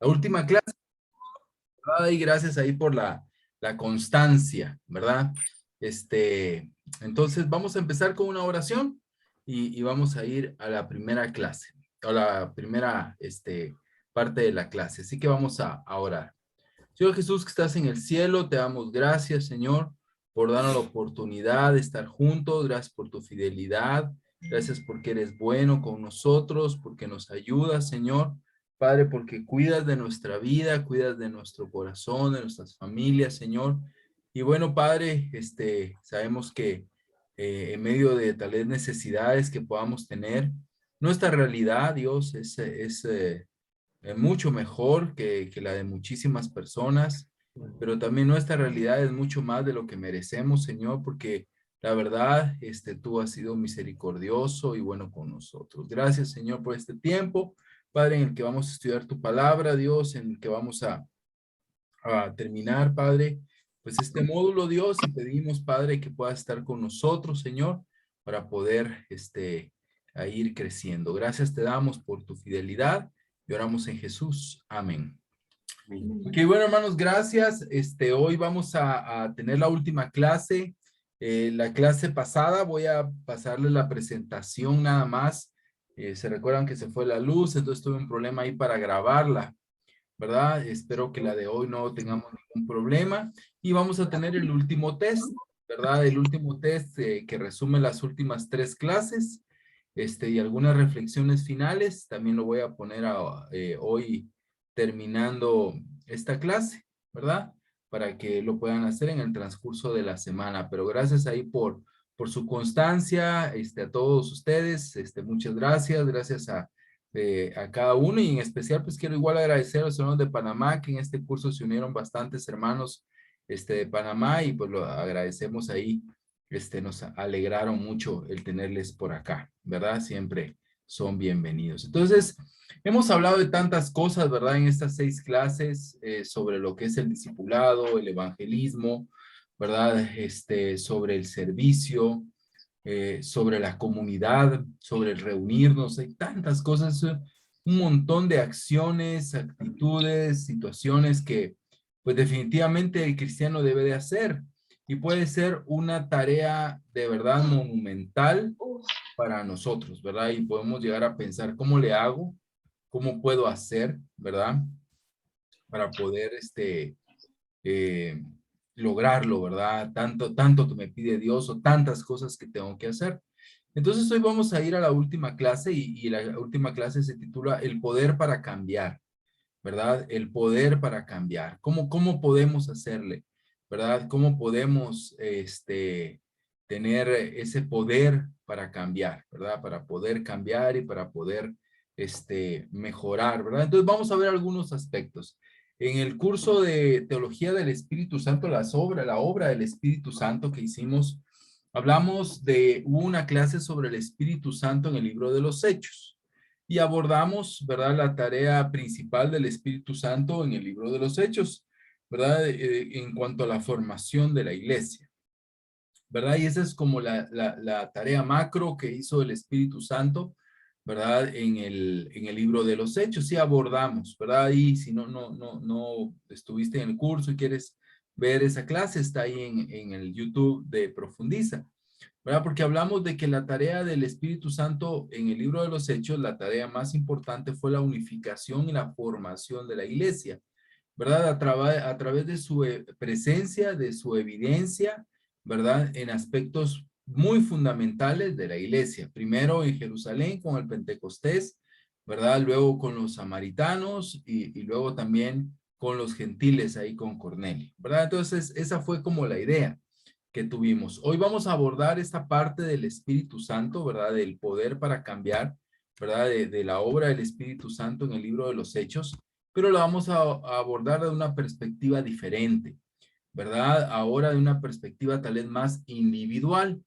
la última clase, ¿verdad? Y gracias ahí por la constancia, ¿verdad? Entonces vamos a empezar con una oración y vamos a ir a la primera clase, a la primera parte de la clase. Así que vamos a orar. Señor Jesús, que estás en el cielo, te damos gracias, Señor, por darnos la oportunidad de estar juntos. Gracias por tu fidelidad. Gracias porque eres bueno con nosotros, porque nos ayudas, Señor. Padre, porque cuidas de nuestra vida, cuidas de nuestro corazón, de nuestras familias, Señor. Y bueno, Padre, sabemos que en medio de tal vez necesidades que podamos tener, nuestra realidad, Dios, es mucho mejor que la de muchísimas personas, pero también nuestra realidad es mucho más de lo que merecemos, Señor, porque la verdad, tú has sido misericordioso y bueno con nosotros. Gracias, Señor, por este tiempo, Padre, en el que vamos a estudiar tu palabra, Dios, en el que vamos a terminar, Padre, pues este módulo, Dios, y pedimos, Padre, que puedas estar con nosotros, Señor, para poder, a ir creciendo. Gracias te damos por tu fidelidad y oramos en Jesús. Amén. Ok, bueno, hermanos, gracias. Hoy vamos a tener la última clase. La clase pasada voy a pasarles la presentación nada más. Se recuerdan que se fue la luz, entonces tuve un problema ahí para grabarla, ¿verdad? Espero que la de hoy no tengamos ningún problema. Y vamos a tener el último test, ¿verdad? El último test que resume las últimas 3 clases, y algunas reflexiones finales. También lo voy a poner hoy terminando esta clase, ¿verdad? Para que lo puedan hacer en el transcurso de la semana. Pero gracias ahí por su constancia, a todos ustedes, muchas gracias. Gracias a cada uno y en especial pues quiero igual agradecer a los hermanos de Panamá que en este curso se unieron bastantes hermanos de Panamá y pues lo agradecemos ahí, nos alegraron mucho el tenerles por acá, ¿verdad? Siempre son bienvenidos. Entonces, hemos hablado de tantas cosas, ¿verdad? En estas 6 clases sobre lo que es el discipulado, el evangelismo, ¿verdad? Sobre el servicio, sobre la comunidad, sobre el reunirnos, hay tantas cosas, un montón de acciones, actitudes, situaciones que pues definitivamente el cristiano debe de hacer y puede ser una tarea de verdad monumental para nosotros, ¿verdad? Y podemos llegar a pensar, ¿cómo le hago? ¿Cómo puedo hacer? ¿Verdad? Para poder, eh, lograrlo, ¿verdad? Tanto que me pide Dios o tantas cosas que tengo que hacer. Entonces hoy vamos a ir a la última clase y la última clase se titula El poder para cambiar, ¿verdad? El poder para cambiar. ¿Cómo podemos hacerle? ¿Verdad? ¿Cómo podemos tener ese poder para cambiar, ¿verdad? Para poder cambiar y para poder mejorar, ¿verdad? Entonces vamos a ver algunos aspectos. En el curso de Teología del Espíritu Santo, la obra del Espíritu Santo que hicimos, hubo una clase sobre el Espíritu Santo en el libro de los Hechos y abordamos, ¿verdad? La tarea principal del Espíritu Santo en el libro de los Hechos, ¿verdad? En cuanto a la formación de la iglesia, ¿verdad? Y esa es como la tarea macro que hizo el Espíritu Santo, ¿verdad? En el libro de los Hechos, sí abordamos, ¿verdad? Y si no estuviste en el curso y quieres ver esa clase, está ahí en el YouTube de Profundiza, ¿verdad? Porque hablamos de que la tarea del Espíritu Santo en el libro de los Hechos, la tarea más importante fue la unificación y la formación de la iglesia, ¿verdad? A través de su presencia, de su evidencia, ¿verdad? En aspectos muy fundamentales de la iglesia. Primero en Jerusalén con el Pentecostés, ¿verdad? Luego con los samaritanos y luego también con los gentiles ahí con Cornelio, ¿verdad? Entonces esa fue como la idea que tuvimos. Hoy vamos a abordar esta parte del Espíritu Santo, ¿verdad? Del poder para cambiar, ¿verdad? De la obra del Espíritu Santo en el libro de los Hechos, pero la vamos a abordar de una perspectiva diferente, ¿verdad? Ahora de una perspectiva tal vez más individual,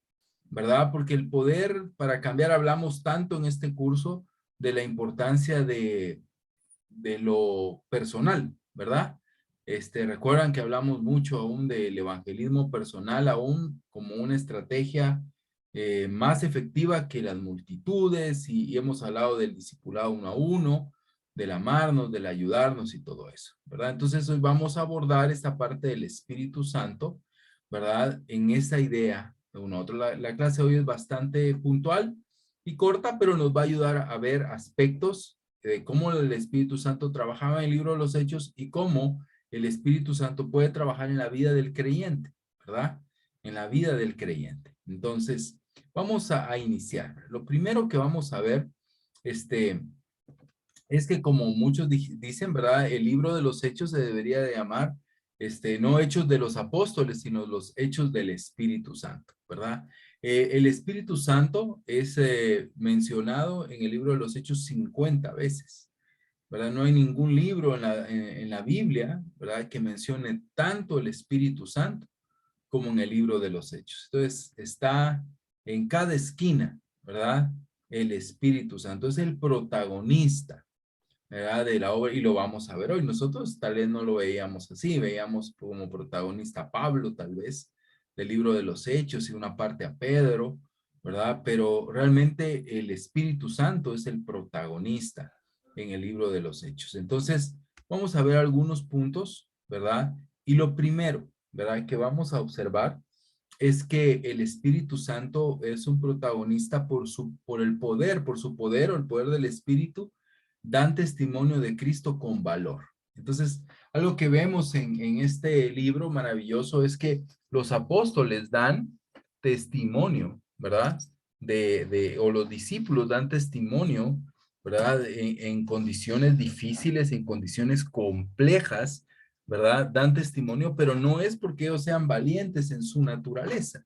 ¿verdad? Porque el poder para cambiar, hablamos tanto en este curso de la importancia de lo personal, ¿verdad? Recuerdan que hablamos mucho aún del evangelismo personal, aún como una estrategia más efectiva que las multitudes y hemos hablado del discipulado 1 a 1, del amarnos, del ayudarnos y todo eso, ¿verdad? Entonces hoy vamos a abordar esta parte del Espíritu Santo, ¿verdad? En esa idea. La clase hoy es bastante puntual y corta, pero nos va a ayudar a ver aspectos de cómo el Espíritu Santo trabajaba en el libro de los Hechos y cómo el Espíritu Santo puede trabajar en la vida del creyente, ¿verdad? En la vida del creyente. Entonces, vamos a iniciar. Lo primero que vamos a ver, es que como muchos dicen, ¿verdad? El libro de los Hechos se debería de llamar, no Hechos de los Apóstoles, sino los Hechos del Espíritu Santo, ¿verdad? El Espíritu Santo es mencionado en el libro de los Hechos 50 veces, ¿verdad? No hay ningún libro en la Biblia, ¿verdad? Que mencione tanto el Espíritu Santo como en el libro de los Hechos. Entonces, está en cada esquina, ¿verdad? El Espíritu Santo es el protagonista, ¿verdad? De la obra, y lo vamos a ver hoy. Nosotros tal vez no lo veíamos así, veíamos como protagonista a Pablo, tal vez, del libro de los Hechos y una parte a Pedro, ¿verdad? Pero realmente el Espíritu Santo es el protagonista en el libro de los Hechos. Entonces, vamos a ver algunos puntos, ¿verdad? Y lo primero, ¿verdad? Que vamos a observar es que el Espíritu Santo es un protagonista por el poder, por su poder o el poder del Espíritu, dan testimonio de Cristo con valor. Entonces, algo que vemos en este libro maravilloso es que los apóstoles dan testimonio, ¿verdad? O los discípulos dan testimonio, ¿verdad? En condiciones difíciles, en condiciones complejas, ¿verdad? Dan testimonio, pero no es porque ellos sean valientes en su naturaleza,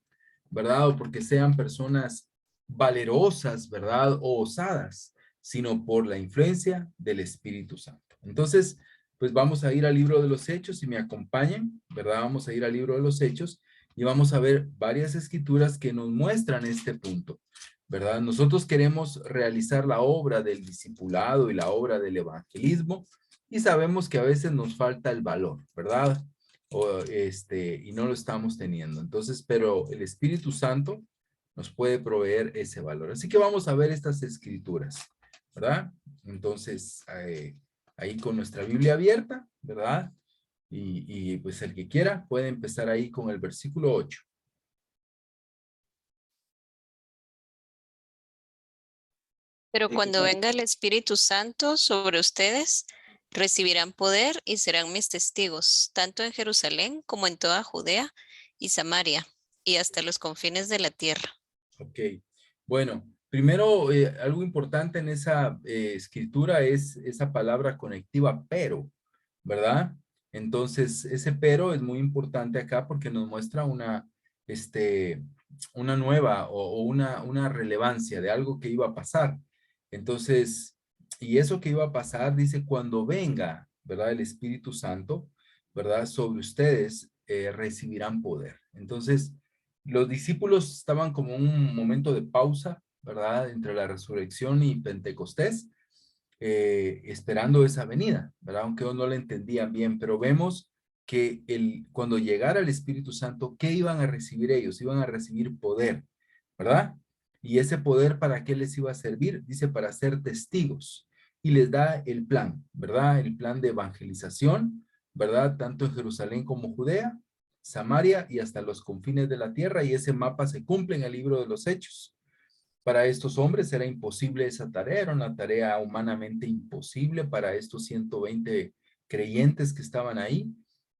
¿verdad? O porque sean personas valerosas, ¿verdad? O osadas, sino por la influencia del Espíritu Santo. Entonces, pues vamos a ir al libro de los Hechos, si me acompañan, ¿verdad? Vamos a ir al libro de los Hechos y vamos a ver varias escrituras que nos muestran este punto, ¿verdad? Nosotros queremos realizar la obra del discipulado y la obra del evangelismo y sabemos que a veces nos falta el valor, ¿verdad? Y no lo estamos teniendo. Entonces, pero el Espíritu Santo nos puede proveer ese valor. Así que vamos a ver estas escrituras, ¿verdad? Entonces, ahí con nuestra Biblia abierta, ¿verdad? Y pues el que quiera puede empezar ahí con el versículo 8. Pero cuando venga el Espíritu Santo sobre ustedes, recibirán poder y serán mis testigos, tanto en Jerusalén como en toda Judea y Samaria, y hasta los confines de la tierra. Ok, bueno, primero algo importante en esa escritura es esa palabra conectiva, pero, ¿verdad? Entonces, ese pero es muy importante acá porque nos muestra una nueva o una relevancia de algo que iba a pasar. Entonces, y eso que iba a pasar, dice, cuando venga, ¿verdad? El Espíritu Santo, ¿verdad? Sobre ustedes recibirán poder. Entonces, los discípulos estaban como en un momento de pausa, ¿verdad? Entre la resurrección y Pentecostés, esperando esa venida, ¿verdad? Aunque ellos no la entendían bien, pero vemos que cuando llegara el Espíritu Santo, ¿qué iban a recibir ellos? Iban a recibir poder, ¿verdad? Y ese poder, ¿para qué les iba a servir? Dice, para ser testigos. Y les da el plan, ¿verdad? El plan de evangelización, ¿verdad? Tanto en Jerusalén como Judea, Samaria y hasta los confines de la tierra. Y ese mapa se cumple en el libro de los Hechos. Para estos hombres era imposible esa tarea, era una tarea humanamente imposible para estos 120 creyentes que estaban ahí.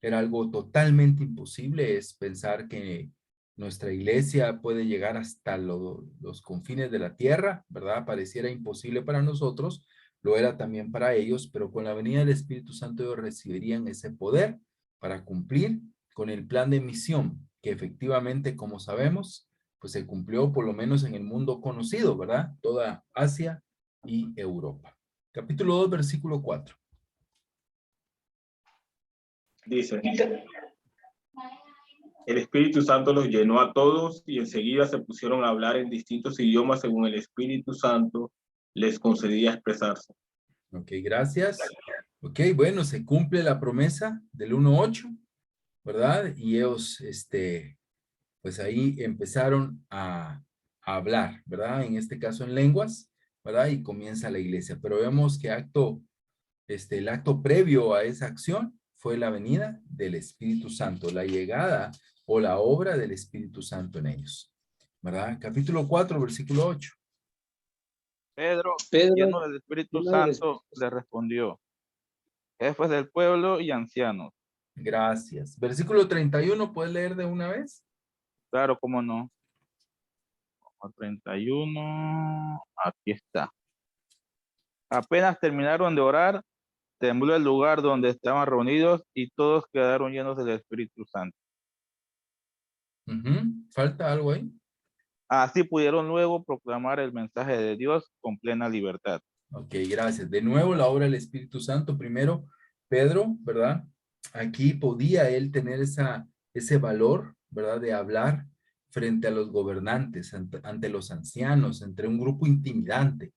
Era algo totalmente imposible, es pensar que nuestra iglesia puede llegar hasta los confines de la tierra, ¿verdad? Pareciera imposible para nosotros, lo era también para ellos, pero con la venida del Espíritu Santo ellos recibirían ese poder para cumplir con el plan de misión, que efectivamente, como sabemos, pues se cumplió por lo menos en el mundo conocido, ¿verdad? Toda Asia y Europa. Capítulo 2, versículo 4. Dice, el Espíritu Santo los llenó a todos y enseguida se pusieron a hablar en distintos idiomas según el Espíritu Santo les concedía expresarse. Ok, gracias. Ok, bueno, se cumple la promesa del 1:8, ¿verdad? Y ellos, pues ahí empezaron a hablar, ¿verdad? En este caso en lenguas, ¿verdad? Y comienza la iglesia. Pero vemos que acto el acto previo a esa acción fue la venida del Espíritu Santo, la llegada o la obra del Espíritu Santo en ellos. ¿Verdad? Capítulo 4, versículo 8. Pedro, Pedro, lleno del Espíritu lleno del Santo, le respondió: jefes del pueblo y ancianos. Gracias. Versículo 31, ¿puedes leer de una vez? Claro, cómo no. 31, aquí está. Apenas terminaron de orar, tembló el lugar donde estaban reunidos y todos quedaron llenos del Espíritu Santo. ¿Falta algo ahí? Así pudieron luego proclamar el mensaje de Dios con plena libertad. Ok, gracias. De nuevo la obra del Espíritu Santo. Primero, Pedro, ¿verdad? Aquí podía él tener ese valor, ¿verdad? De hablar frente a los gobernantes, ante los ancianos, entre un grupo intimidante,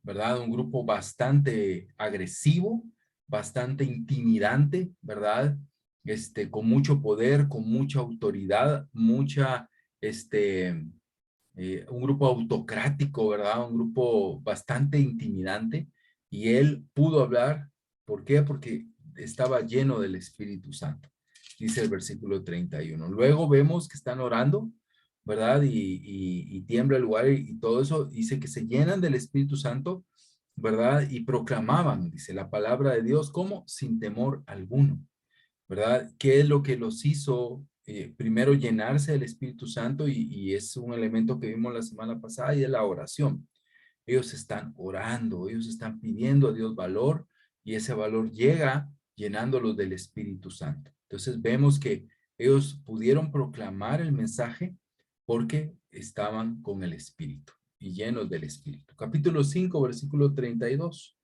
¿verdad? Un grupo bastante agresivo, bastante intimidante, ¿verdad? Con mucho poder, con mucha autoridad, un grupo autocrático, ¿verdad? Un grupo bastante intimidante. Y él pudo hablar. ¿Por qué? Porque estaba lleno del Espíritu Santo. Dice el versículo 31. Luego vemos que están orando, ¿verdad? Y tiembla el lugar y todo eso. Dice que se llenan del Espíritu Santo, ¿verdad? Y proclamaban, dice la palabra de Dios, como sin temor alguno. ¿Verdad? ¿Qué es lo que los hizo primero llenarse del Espíritu Santo? Y es un elemento que vimos la semana pasada y es la oración. Ellos están orando, ellos están pidiendo a Dios valor y ese valor llega llenándolos del Espíritu Santo. Entonces vemos que ellos pudieron proclamar el mensaje porque estaban con el Espíritu y llenos del Espíritu. Capítulo 5, versículo 32.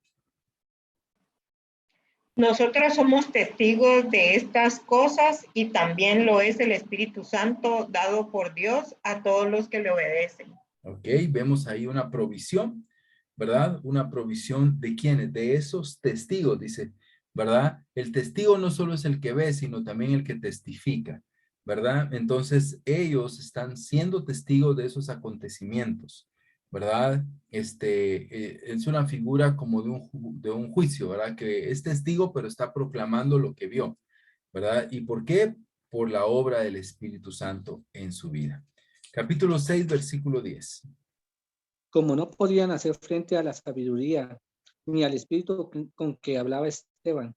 Nosotros somos testigos de estas cosas y también lo es el Espíritu Santo dado por Dios a todos los que le obedecen. Ok, vemos ahí una provisión, ¿verdad? Una provisión de quiénes, de esos testigos, dice, ¿verdad? El testigo no solo es el que ve, sino también el que testifica, ¿verdad? Entonces ellos están siendo testigos de esos acontecimientos, ¿verdad? Es una figura como de un juicio, ¿verdad? Que es testigo, pero está proclamando lo que vio, ¿verdad? ¿Y por qué? Por la obra del Espíritu Santo en su vida. Capítulo 6, versículo 10. como no podían hacer frente a la sabiduría ni al espíritu con que hablaba Esteban.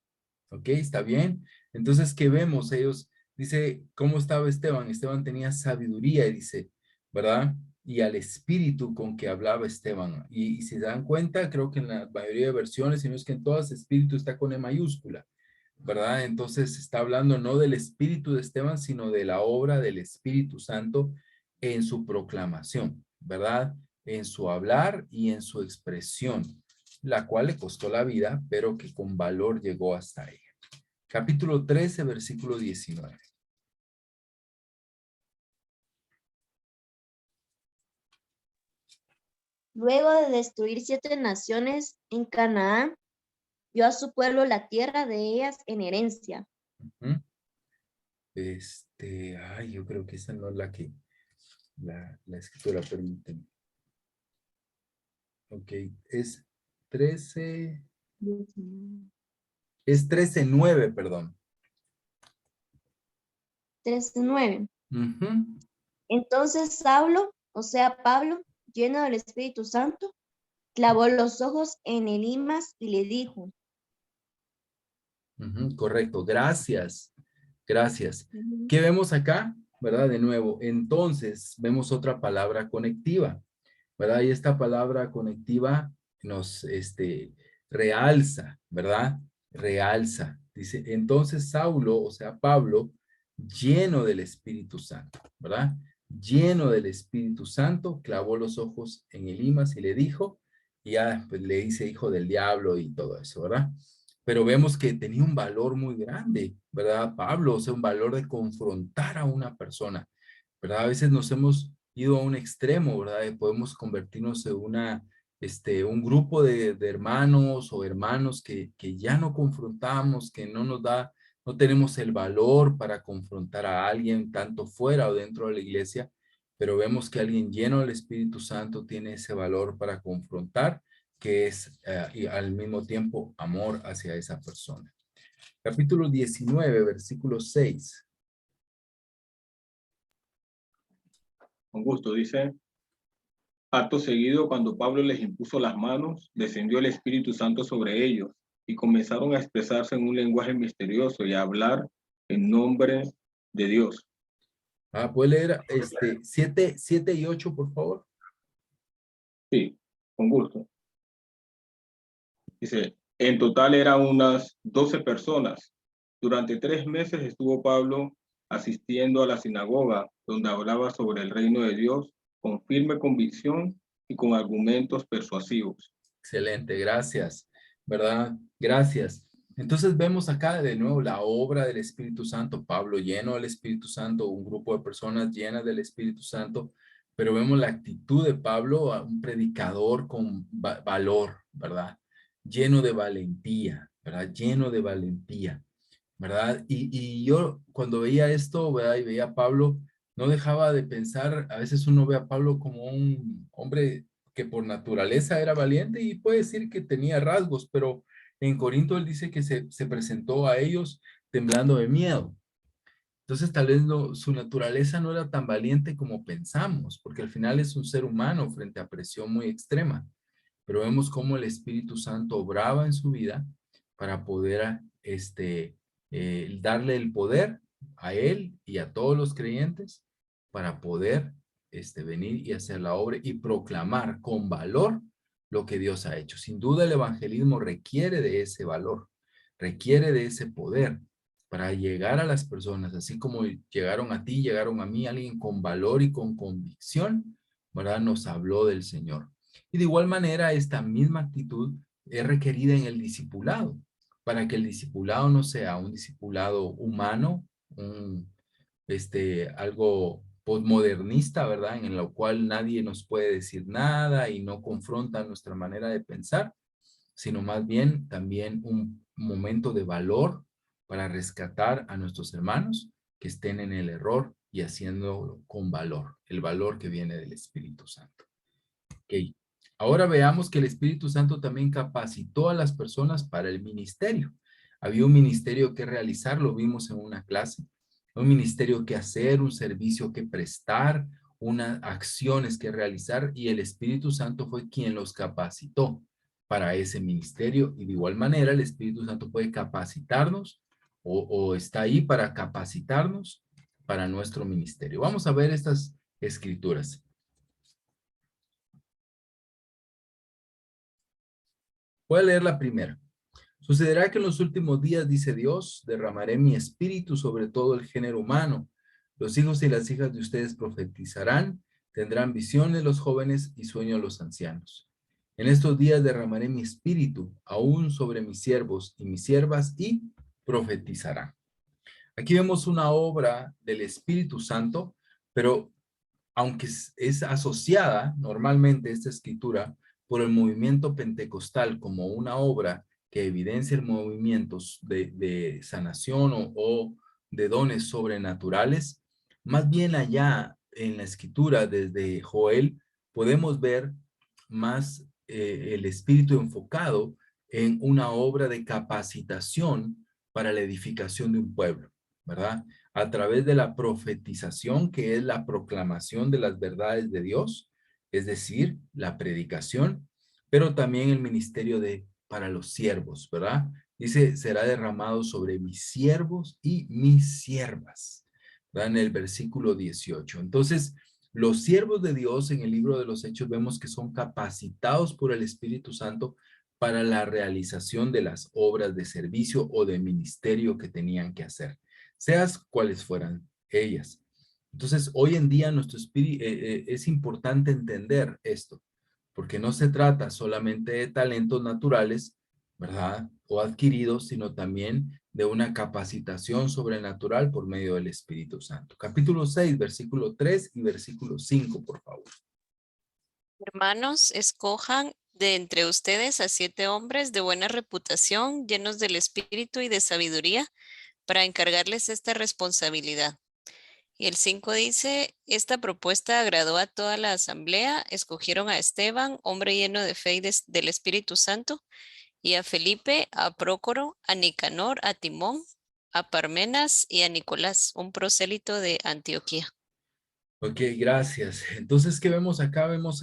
Ok, está bien. Entonces, ¿qué vemos? Ellos, dice, ¿cómo estaba Esteban? Esteban tenía sabiduría, dice, ¿verdad? Y al espíritu con que hablaba Esteban. Y si se dan cuenta, creo que en la mayoría de versiones, si no es que en todas, espíritu está con E mayúscula, ¿verdad? Entonces está hablando no del espíritu de Esteban, sino de la obra del Espíritu Santo en su proclamación, ¿verdad? En su hablar y en su expresión, la cual le costó la vida, pero que con valor llegó hasta ella. Capítulo 13, versículo 19. Luego de destruir 7 naciones en Canaán, dio a su pueblo la tierra de ellas en herencia. Yo creo que esa no es la que la escritura permite. Ok, es 13, es 13:9, perdón. 13:9. Ujú. Entonces Saulo, o sea Pablo, lleno del Espíritu Santo, clavó los ojos en Elimas y le dijo. Correcto, gracias, gracias. ¿Qué vemos acá? ¿Verdad? De nuevo, entonces vemos otra palabra conectiva, ¿verdad? Y esta palabra conectiva nos realza, ¿verdad? Realza. Dice, entonces Saulo, o sea Pablo, lleno del Espíritu Santo, ¿verdad? Lleno del Espíritu Santo, clavó los ojos en Elimas y le dijo, y ya pues, le dice hijo del diablo y todo eso, ¿verdad? Pero vemos que tenía un valor muy grande, ¿verdad? Pablo, o sea, un valor de confrontar a una persona, ¿verdad? A veces nos hemos ido a un extremo, ¿verdad? Y podemos convertirnos en un grupo de hermanos o hermanos que ya no confrontamos, que no tenemos el valor para confrontar a alguien, tanto fuera o dentro de la iglesia, pero vemos que alguien lleno del Espíritu Santo tiene ese valor para confrontar que es y al mismo tiempo amor hacia esa persona. Capítulo 19, versículo 6. Con gusto, dice. Acto seguido, cuando Pablo les impuso las manos, descendió el Espíritu Santo sobre ellos y comenzaron a expresarse en un lenguaje misterioso y a hablar en nombre de Dios. ¿Puede leer 7 y 8, por favor? Sí, con gusto. Dice, en total eran unas 12 personas. Durante 3 meses estuvo Pablo asistiendo a la sinagoga, donde hablaba sobre el reino de Dios con firme convicción y con argumentos persuasivos. Excelente, gracias, ¿verdad? Gracias. Entonces vemos acá de nuevo la obra del Espíritu Santo, Pablo lleno del Espíritu Santo, un grupo de personas llenas del Espíritu Santo, pero vemos la actitud de Pablo, un predicador con valor, ¿verdad? Lleno de valentía, ¿verdad? Lleno de valentía, ¿verdad? Y yo cuando veía esto, ¿verdad? Y veía a Pablo, no dejaba de pensar, a veces uno ve a Pablo como un hombre que por naturaleza era valiente y puede decir que tenía rasgos, pero en Corinto él dice que se presentó a ellos temblando de miedo. Entonces tal vez su naturaleza no era tan valiente como pensamos, porque al final es un ser humano frente a presión muy extrema. Pero vemos cómo el Espíritu Santo obraba en su vida para poder darle el poder a él y a todos los creyentes para poder venir y hacer la obra y proclamar con valor lo que Dios ha hecho. Sin duda el evangelismo requiere de ese valor, requiere de ese poder para llegar a las personas, así como llegaron a ti, llegaron a mí, alguien con valor y con convicción, ¿verdad? Nos habló del Señor. Y de igual manera, esta misma actitud es requerida en el discipulado, para que el discipulado no sea un discipulado humano, algo postmodernista, ¿verdad? En lo cual nadie nos puede decir nada y no confronta nuestra manera de pensar, sino más bien también un momento de valor para rescatar a nuestros hermanos que estén en el error y haciéndolo con valor, el valor que viene del Espíritu Santo. Ok. Ahora veamos que el Espíritu Santo también capacitó a las personas para el ministerio. Había un ministerio que realizar, lo vimos en una clase, un ministerio que hacer, un servicio que prestar, unas acciones que realizar, y el Espíritu Santo fue quien los capacitó para ese ministerio, y de igual manera el Espíritu Santo puede capacitarnos o está ahí para capacitarnos para nuestro ministerio. Vamos a ver estas escrituras. Voy a leer la primera. Sucederá que en los últimos días, dice Dios, derramaré mi espíritu sobre todo el género humano. Los hijos y las hijas de ustedes profetizarán, tendrán visiones los jóvenes y sueños los ancianos. En estos días derramaré mi espíritu aún sobre mis siervos y mis siervas y profetizarán. Aquí vemos una obra del Espíritu Santo, pero aunque es asociada normalmente esta escritura por el movimiento pentecostal como una obra que evidencia el movimiento de sanación o de dones sobrenaturales, más bien allá en la escritura desde Joel podemos ver más el espíritu enfocado en una obra de capacitación para la edificación de un pueblo, ¿verdad? A través de la profetización, que es la proclamación de las verdades de Dios, es decir, la predicación, pero también el ministerio para los siervos, ¿verdad? Dice, será derramado sobre mis siervos y mis siervas, ¿verdad? En el versículo 18. Entonces, los siervos de Dios en el libro de los Hechos vemos que son capacitados por el Espíritu Santo para la realización de las obras de servicio o de ministerio que tenían que hacer, seas cuales fueran ellas. Entonces, hoy en día nuestro espíritu es importante entender esto, porque no se trata solamente de talentos naturales, ¿verdad? O adquiridos, sino también de una capacitación sobrenatural por medio del Espíritu Santo. Capítulo 6, versículo 3 y versículo 5, por favor. Hermanos, escojan de entre ustedes a 7 hombres de buena reputación, llenos del espíritu y de sabiduría, para encargarles esta responsabilidad. Y el 5 dice, esta propuesta agradó a toda la asamblea, escogieron a Esteban, hombre lleno de fe y del Espíritu Santo, y a Felipe, a Prócoro, a Nicanor, a Timón, a Parmenas y a Nicolás, un prosélito de Antioquía. Ok, gracias. Entonces, ¿qué vemos acá? Vemos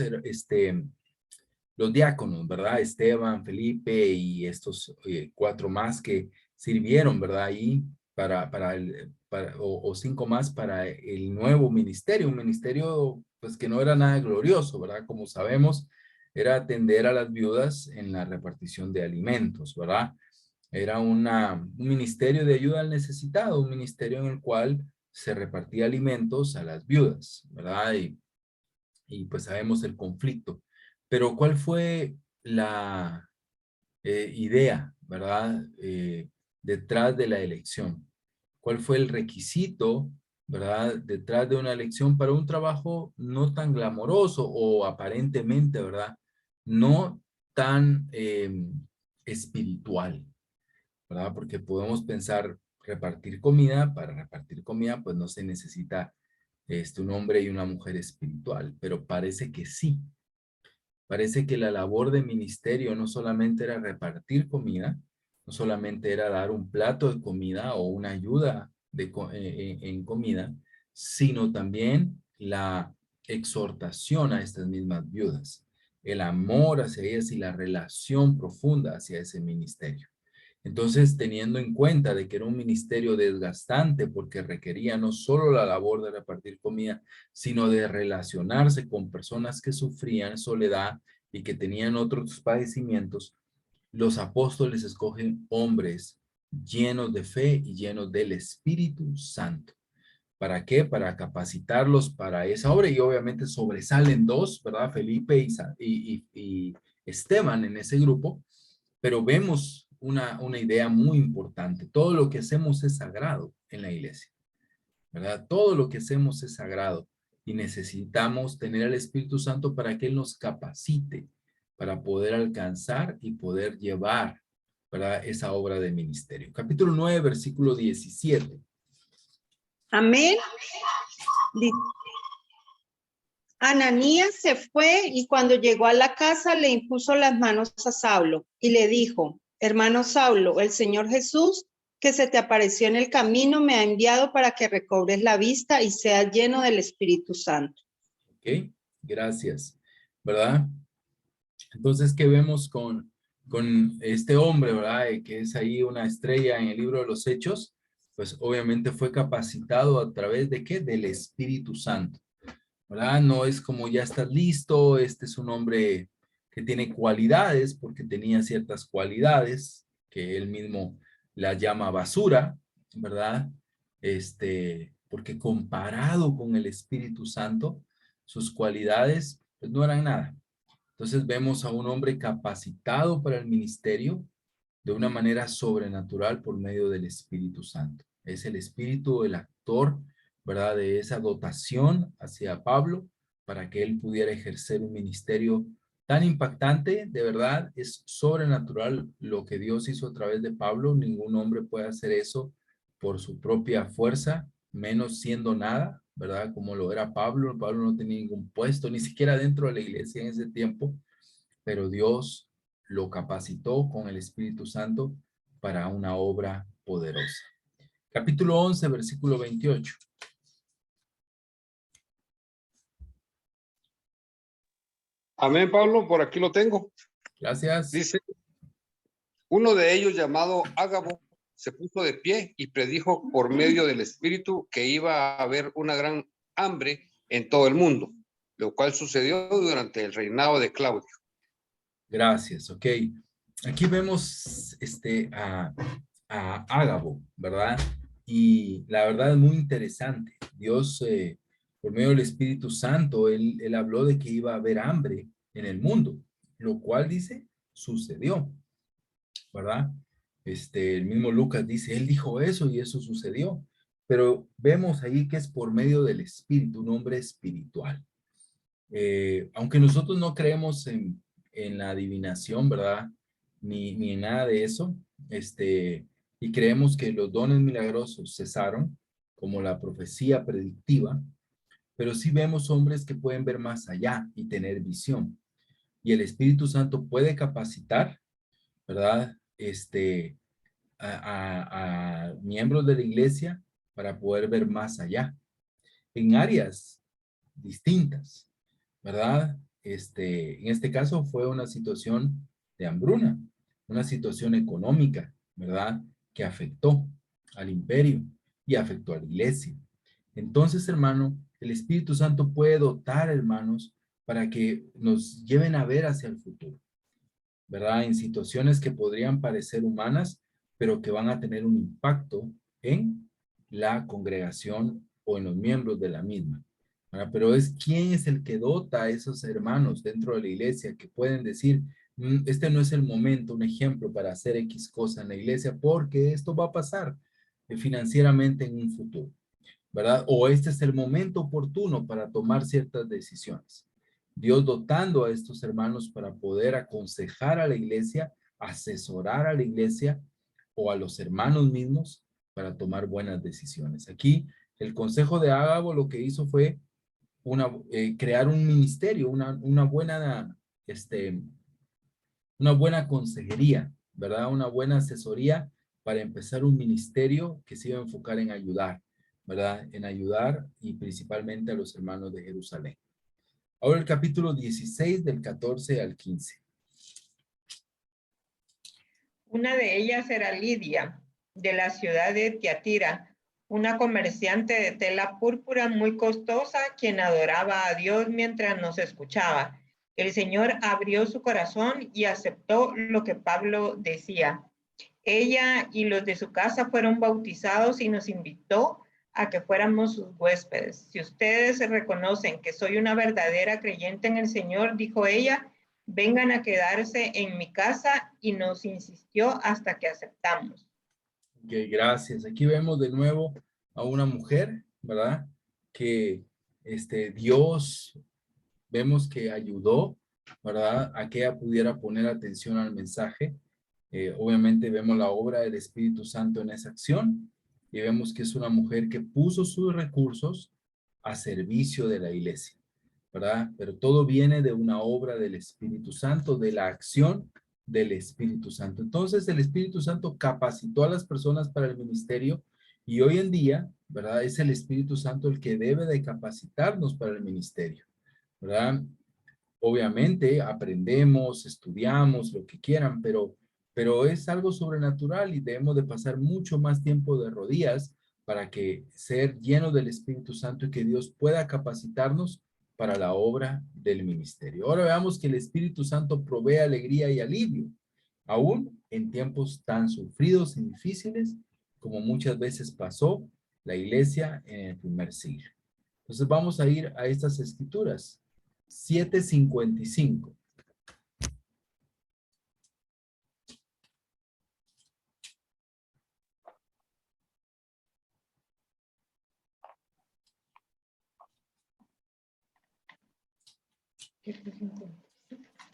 los diáconos, ¿verdad? Esteban, Felipe y estos 4 más que sirvieron, ¿verdad? Ahí o 5 más para el nuevo ministerio, un ministerio pues que no era nada glorioso, ¿verdad? Como sabemos, era atender a las viudas en la repartición de alimentos, ¿verdad? Era un ministerio de ayuda al necesitado, un ministerio en el cual se repartía alimentos a las viudas, ¿verdad? Y pues sabemos el conflicto. Pero ¿cuál fue la idea, verdad, detrás de la elección? ¿Cuál fue el requisito, verdad, detrás de una elección para un trabajo no tan glamoroso o aparentemente, verdad, no tan espiritual, verdad? Porque podemos pensar repartir comida, para repartir comida pues no se necesita un hombre y una mujer espiritual, pero parece que sí. Parece que la labor de ministerio no solamente era repartir comida, no solamente era dar un plato de comida o una ayuda en comida, sino también la exhortación a estas mismas viudas, el amor hacia ellas y la relación profunda hacia ese ministerio. Entonces, teniendo en cuenta de que era un ministerio desgastante porque requería no solo la labor de repartir comida, sino de relacionarse con personas que sufrían soledad y que tenían otros padecimientos, los apóstoles escogen hombres llenos de fe y llenos del Espíritu Santo. ¿Para qué? Para capacitarlos para esa obra y obviamente sobresalen 2, ¿verdad? Felipe y Esteban en ese grupo, pero vemos una idea muy importante. Todo lo que hacemos es sagrado en la iglesia, ¿verdad? Todo lo que hacemos es sagrado y necesitamos tener al Espíritu Santo para que Él nos capacite para poder alcanzar y poder llevar, ¿verdad? Esa obra de ministerio. Capítulo 9, versículo 17. Amén. Ananías se fue y cuando llegó a la casa le impuso las manos a Saulo y le dijo, hermano Saulo, el Señor Jesús que se te apareció en el camino me ha enviado para que recobres la vista y seas lleno del Espíritu Santo. Ok, gracias, ¿verdad? Entonces, ¿qué vemos con este hombre, verdad? Que es ahí una estrella en el libro de los Hechos, pues obviamente fue capacitado a través de ¿qué? Del Espíritu Santo, ¿verdad? No es como ya estás listo, este es un hombre que tiene cualidades, porque tenía ciertas cualidades que él mismo las llama basura, ¿verdad? Porque comparado con el Espíritu Santo, sus cualidades pues no eran nada. Entonces vemos a un hombre capacitado para el ministerio de una manera sobrenatural por medio del Espíritu Santo. Es el Espíritu, el actor, ¿verdad? De esa dotación hacia Pablo para que él pudiera ejercer un ministerio tan impactante. De verdad, es sobrenatural lo que Dios hizo a través de Pablo. Ningún hombre puede hacer eso por su propia fuerza, menos siendo nada, ¿verdad? Como lo era Pablo. Pablo no tenía ningún puesto, ni siquiera dentro de la iglesia en ese tiempo, pero Dios lo capacitó con el Espíritu Santo para una obra poderosa. Capítulo 11, versículo 28. Amén, Pablo, por aquí lo tengo. Gracias. Dice, uno de ellos llamado Ágabo se puso de pie y predijo por medio del Espíritu que iba a haber una gran hambre en todo el mundo, lo cual sucedió durante el reinado de Claudio. Gracias, ok. Aquí vemos a Ágabo, ¿verdad? Y la verdad es muy interesante. Dios, por medio del Espíritu Santo, él habló de que iba a haber hambre en el mundo, lo cual dice, sucedió, ¿verdad? El mismo Lucas dice, él dijo eso y eso sucedió. Pero vemos ahí que es por medio del Espíritu, un hombre espiritual. Aunque nosotros no creemos en la adivinación, ¿verdad? Ni en nada de eso, y creemos que los dones milagrosos cesaron, como la profecía predictiva, pero sí vemos hombres que pueden ver más allá y tener visión. Y el Espíritu Santo puede capacitar, ¿verdad? A miembros de la iglesia para poder ver más allá, en áreas distintas, ¿verdad? En este caso fue una situación de hambruna, una situación económica, ¿verdad? Que afectó al imperio y afectó a la iglesia. Entonces, hermano, el Espíritu Santo puede dotar, hermanos, para que nos lleven a ver hacia el futuro, ¿verdad? En situaciones que podrían parecer humanas, pero que van a tener un impacto en la congregación o en los miembros de la misma. ¿Verdad? Pero quién es el que dota a esos hermanos dentro de la iglesia que pueden decir, este no es el momento, un ejemplo para hacer X cosa en la iglesia, porque esto va a pasar financieramente en un futuro, ¿verdad? O este es el momento oportuno para tomar ciertas decisiones. Dios dotando a estos hermanos para poder aconsejar a la iglesia, asesorar a la iglesia o a los hermanos mismos para tomar buenas decisiones. Aquí el consejo de Ágabo lo que hizo fue crear un ministerio, una buena consejería, ¿verdad? Una buena asesoría para empezar un ministerio que se iba a enfocar en ayudar, ¿verdad? En ayudar y principalmente a los hermanos de Jerusalén. Ahora el capítulo 16 del 14 al 15. Una de ellas era Lidia, de la ciudad de Tiatira, una comerciante de tela púrpura muy costosa, quien adoraba a Dios mientras nos escuchaba. El Señor abrió su corazón y aceptó lo que Pablo decía. Ella y los de su casa fueron bautizados y nos invitó a que fuéramos sus huéspedes. Si ustedes reconocen que soy una verdadera creyente en el Señor, dijo ella, vengan a quedarse en mi casa, y nos insistió hasta que aceptamos. Ok, gracias. Aquí vemos de nuevo a una mujer, ¿verdad? Que Dios, vemos que ayudó, ¿verdad? A que ella pudiera poner atención al mensaje. Obviamente vemos la obra del Espíritu Santo en esa acción y vemos que es una mujer que puso sus recursos a servicio de la iglesia, ¿verdad? Pero todo viene de una obra del Espíritu Santo, de la acción del Espíritu Santo. Entonces el Espíritu Santo capacitó a las personas para el ministerio y hoy en día, ¿verdad? Es el Espíritu Santo el que debe de capacitarnos para el ministerio, ¿verdad? Obviamente aprendemos, estudiamos, lo que quieran, pero es algo sobrenatural y debemos de pasar mucho más tiempo de rodillas para que ser llenos del Espíritu Santo y que Dios pueda capacitarnos para la obra del ministerio. Ahora veamos que el Espíritu Santo provee alegría y alivio, aún en tiempos tan sufridos y difíciles como muchas veces pasó la iglesia en el primer siglo. Entonces vamos a ir a estas escrituras. 7:55.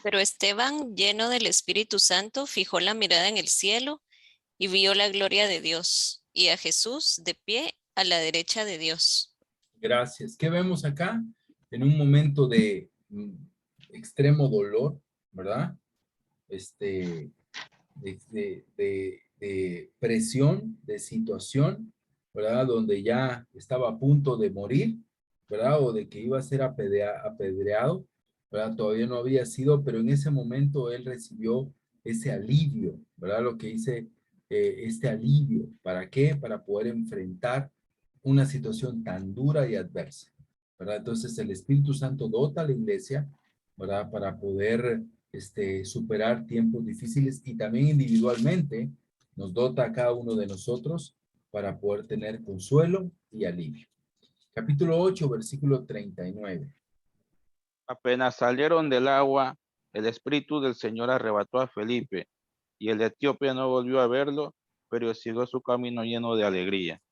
Pero Esteban, lleno del Espíritu Santo, fijó la mirada en el cielo y vio la gloria de Dios y a Jesús de pie a la derecha de Dios. Gracias. ¿Qué vemos acá? En un momento de extremo dolor, ¿verdad? De presión, de situación, ¿verdad? Donde ya estaba a punto de morir, ¿verdad? O de que iba a ser apedreado, ¿verdad? Todavía no había sido, pero en ese momento él recibió ese alivio, ¿verdad? Lo que dice este alivio. ¿Para qué? Para poder enfrentar una situación tan dura y adversa, ¿verdad? Entonces el Espíritu Santo dota a la iglesia, ¿verdad? Para poder superar tiempos difíciles y también individualmente nos dota a cada uno de nosotros para poder tener consuelo y alivio. Capítulo 8, versículo 39. Apenas salieron del agua, el Espíritu del Señor arrebató a Felipe, y el etíope no volvió a verlo, pero siguió su camino lleno de alegría.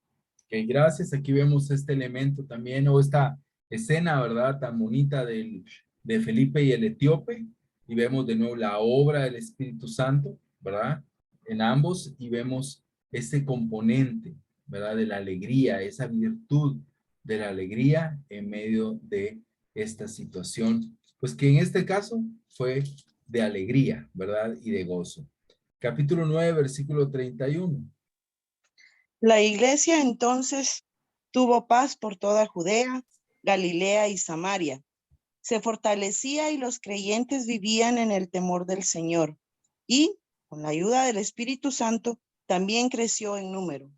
Okay, gracias. Aquí vemos este elemento también, o esta escena, ¿verdad? Tan bonita de Felipe y el etíope. Y vemos de nuevo la obra del Espíritu Santo, ¿verdad? En ambos, y vemos ese componente, ¿verdad? De la alegría, esa virtud de la alegría en medio de esta situación, pues que en este caso fue de alegría, ¿verdad? Y de gozo. Capítulo 9, versículo 31. La iglesia entonces tuvo paz por toda Judea, Galilea y Samaria. Se fortalecía y los creyentes vivían en el temor del Señor. Y, con la ayuda del Espíritu Santo, también creció en número.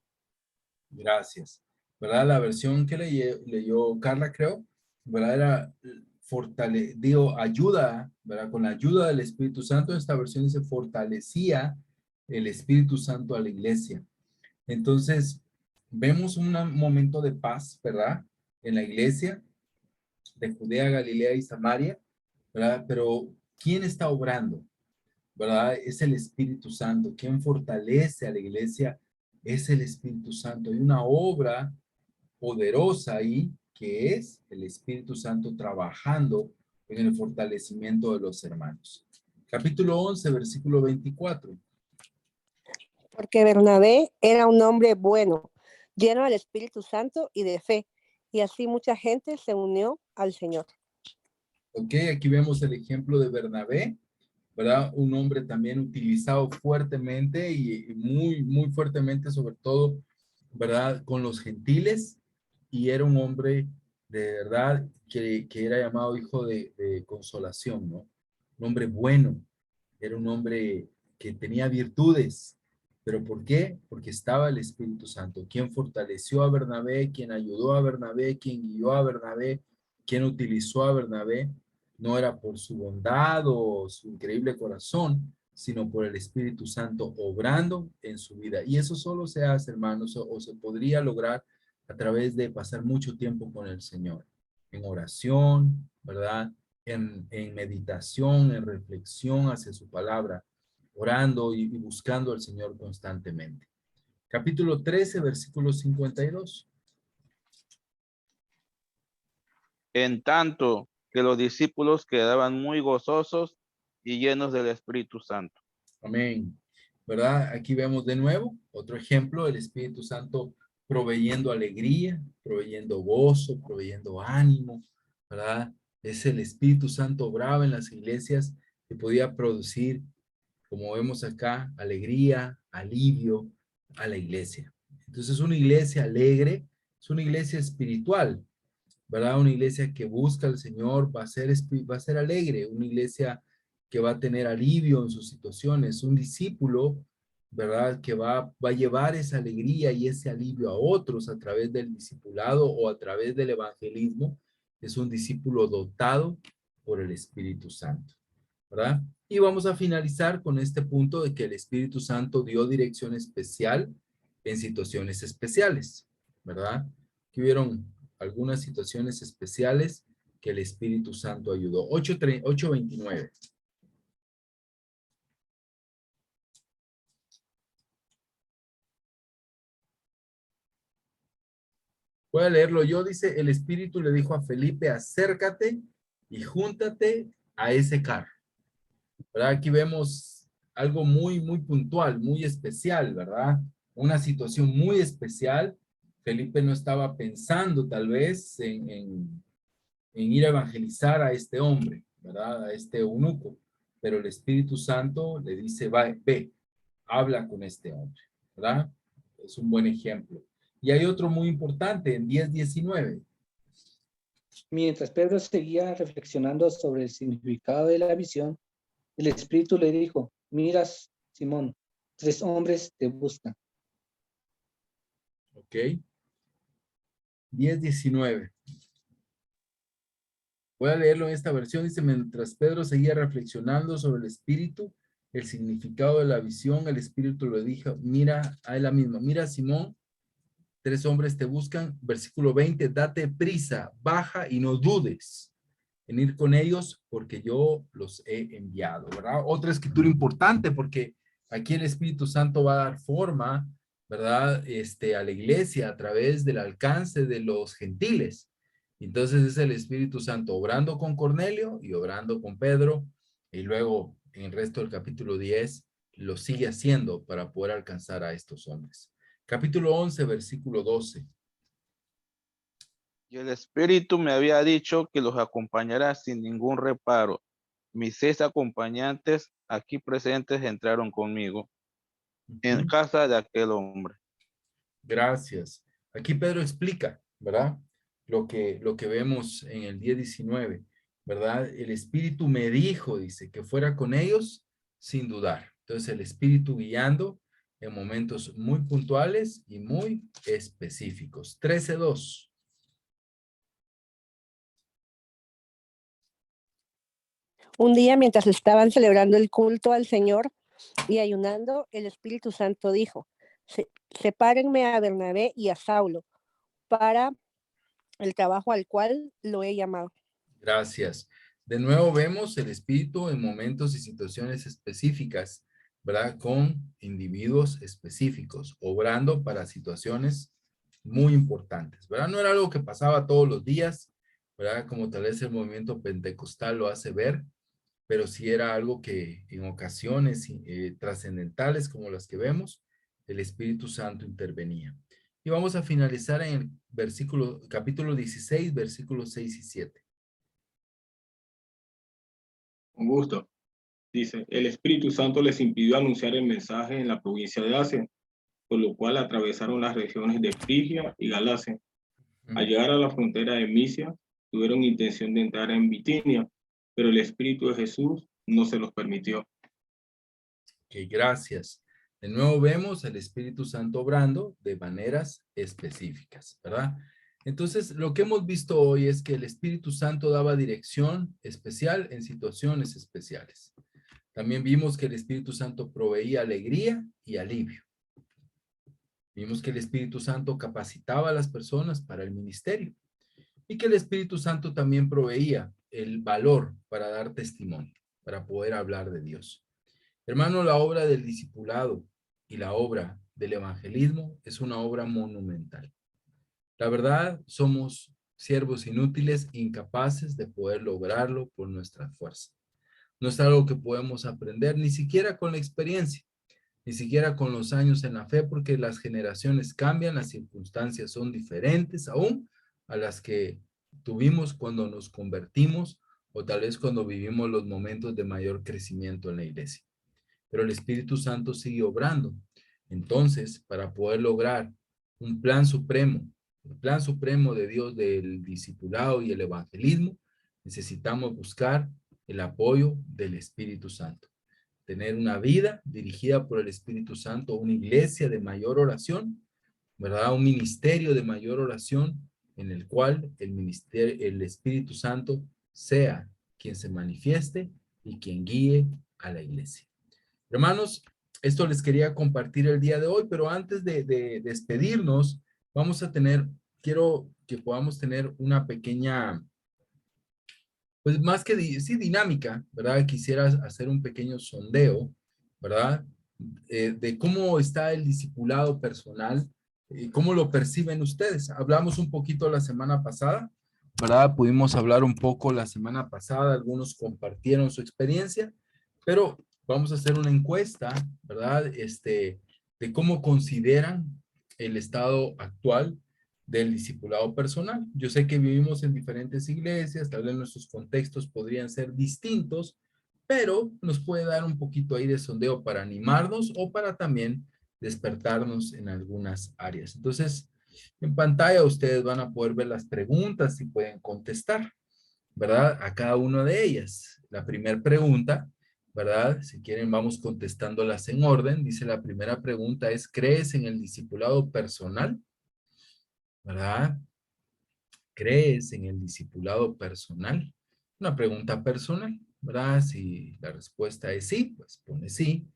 Gracias. ¿Verdad? La versión que leyó Carla, creo, ¿verdad? Era ayuda, ¿verdad? Con la ayuda del Espíritu Santo, esta versión dice fortalecía el Espíritu Santo a la iglesia. Entonces, vemos un momento de paz, ¿verdad? En la iglesia de Judea, Galilea y Samaria, ¿verdad? Pero, ¿quién está obrando? ¿Verdad? Es el Espíritu Santo. ¿Quién fortalece a la iglesia? Es el Espíritu Santo. Hay una obra poderosa ahí que es el Espíritu Santo trabajando en el fortalecimiento de los hermanos. Capítulo 11, versículo 24. Porque Bernabé era un hombre bueno, lleno del Espíritu Santo y de fe, y así mucha gente se unió al Señor. Ok, aquí vemos el ejemplo de Bernabé, ¿verdad? Un hombre también utilizado fuertemente y muy fuertemente, sobre todo, ¿verdad? Con los gentiles, y era un hombre de verdad que era llamado hijo de consolación, ¿no? Un hombre bueno, era un hombre que tenía virtudes. ¿Pero por qué? Porque estaba el Espíritu Santo. ¿Quién fortaleció a Bernabé? ¿Quién ayudó a Bernabé? ¿Quién guió a Bernabé? ¿Quién utilizó a Bernabé? No era por su bondad o su increíble corazón, sino por el Espíritu Santo obrando en su vida. Y eso solo se hace, hermanos, o se podría lograr a través de pasar mucho tiempo con el Señor, en oración, ¿verdad? En meditación, en reflexión hacia su palabra, orando y buscando al Señor constantemente. Capítulo 13, versículo 52. En tanto que los discípulos quedaban muy gozosos y llenos del Espíritu Santo. Amén. ¿Verdad? Aquí vemos de nuevo otro ejemplo, el Espíritu Santo proveyendo alegría, proveyendo gozo, proveyendo ánimo, ¿verdad? Es el Espíritu Santo obraba en las iglesias que podía producir, como vemos acá, alegría, alivio a la iglesia. Entonces, una iglesia alegre es una iglesia espiritual, ¿verdad? Una iglesia que busca al Señor va a ser alegre, una iglesia que va a tener alivio en sus situaciones, un discípulo, ¿verdad? Que va a llevar esa alegría y ese alivio a otros a través del discipulado o a través del evangelismo. Es un discípulo dotado por el Espíritu Santo, ¿verdad? Y vamos a finalizar con este punto de que el Espíritu Santo dio dirección especial en situaciones especiales, ¿verdad? Que hubieron algunas situaciones especiales que el Espíritu Santo ayudó. 8:29. Voy a leerlo yo. Dice, el Espíritu le dijo a Felipe, acércate y júntate a ese carro. ¿Verdad? Aquí vemos algo muy puntual, muy especial, ¿verdad? Una situación muy especial. Felipe no estaba pensando tal vez en ir a evangelizar a este hombre, ¿verdad? A este eunuco. Pero el Espíritu Santo le dice, ve, habla con este hombre, ¿verdad? Es un buen ejemplo. Y hay otro muy importante en 10:19. Mientras Pedro seguía reflexionando sobre el significado de la visión, el Espíritu le dijo, mira, Simón, 3 hombres te buscan. Ok. 10:19. Voy a leerlo en esta versión. Dice, mientras Pedro seguía reflexionando sobre el Espíritu, el significado de la visión, el Espíritu le dijo, mira, a él la misma, mira, Simón, 3 hombres te buscan. Versículo 20, date prisa, baja y no dudes en ir con ellos porque yo los he enviado, ¿verdad? Otra escritura importante porque aquí el Espíritu Santo va a dar forma, ¿verdad? A la iglesia a través del alcance de los gentiles. Entonces es el Espíritu Santo obrando con Cornelio y obrando con Pedro, y luego en el resto del capítulo 10 lo sigue haciendo para poder alcanzar a estos hombres. Capítulo 11, versículo 12. Y el Espíritu me había dicho que los acompañará sin ningún reparo. Mis 6 acompañantes aquí presentes entraron conmigo en casa de aquel hombre. Gracias. Aquí Pedro explica, ¿verdad? Lo que vemos en el día 19, ¿verdad? El Espíritu me dijo, dice, que fuera con ellos sin dudar. Entonces el Espíritu guiando en momentos muy puntuales y muy específicos. 13:2. Un día, mientras estaban celebrando el culto al Señor y ayunando, el Espíritu Santo dijo, sepárenme a Bernabé y a Saulo para el trabajo al cual lo he llamado. Gracias. De nuevo vemos el Espíritu en momentos y situaciones específicas, ¿verdad? Con individuos específicos, obrando para situaciones muy importantes, ¿verdad? No era algo que pasaba todos los días, ¿verdad? Como tal vez el movimiento pentecostal lo hace ver, pero sí era algo que en ocasiones trascendentales como las que vemos, el Espíritu Santo intervenía. Y vamos a finalizar en el capítulo 16, versículos 6 y 7. Con gusto. Dice, el Espíritu Santo les impidió anunciar el mensaje en la provincia de Asia, por lo cual atravesaron las regiones de Frigia y Galacia. Al llegar a la frontera de Misia, tuvieron intención de entrar en Bitinia, pero el Espíritu de Jesús no se los permitió. Ok, gracias. De nuevo vemos el Espíritu Santo obrando de maneras específicas, ¿verdad? Entonces, lo que hemos visto hoy es que el Espíritu Santo daba dirección especial en situaciones especiales. También vimos que el Espíritu Santo proveía alegría y alivio. Vimos que el Espíritu Santo capacitaba a las personas para el ministerio y que el Espíritu Santo también proveía el valor para dar testimonio, para poder hablar de Dios. Hermano, la obra del discipulado y la obra del evangelismo es una obra monumental. La verdad, somos siervos inútiles, incapaces de poder lograrlo por nuestra fuerza. No es algo que podemos aprender ni siquiera con la experiencia, ni siquiera con los años en la fe, porque las generaciones cambian, las circunstancias son diferentes aún a las que tuvimos cuando nos convertimos o tal vez cuando vivimos los momentos de mayor crecimiento en la iglesia. Pero el Espíritu Santo sigue obrando. Entonces, para poder lograr un plan supremo, el plan supremo de Dios del discipulado y el evangelismo, necesitamos buscar el apoyo del Espíritu Santo. Tener una vida dirigida por el Espíritu Santo, una iglesia de mayor oración, ¿verdad? Un ministerio de mayor oración en el cual el Espíritu Santo sea quien se manifieste y quien guíe a la iglesia. Hermanos, esto les quería compartir el día de hoy, pero antes de despedirnos, quiero que podamos tener una pequeña, pues más que sí, dinámica, ¿verdad? Quisiera hacer un pequeño sondeo, ¿verdad? De cómo está el discipulado personal, cómo lo perciben ustedes. Hablamos un poquito la semana pasada, ¿verdad? Pudimos hablar un poco la semana pasada, algunos compartieron su experiencia, pero vamos a hacer una encuesta, ¿verdad? De cómo consideran el estado actual del discipulado personal. Yo sé que vivimos en diferentes iglesias, tal vez nuestros contextos podrían ser distintos, pero nos puede dar un poquito ahí de sondeo para animarnos o para también despertarnos en algunas áreas. Entonces, en pantalla ustedes van a poder ver las preguntas y pueden contestar, ¿verdad? A cada una de ellas. La primera pregunta, ¿verdad? Si quieren, vamos contestándolas en orden. Dice la primera pregunta es, ¿crees en el discipulado personal? ¿Verdad? ¿Crees en el discipulado personal? Una pregunta personal, ¿verdad? Si la respuesta es sí, pues pone sí.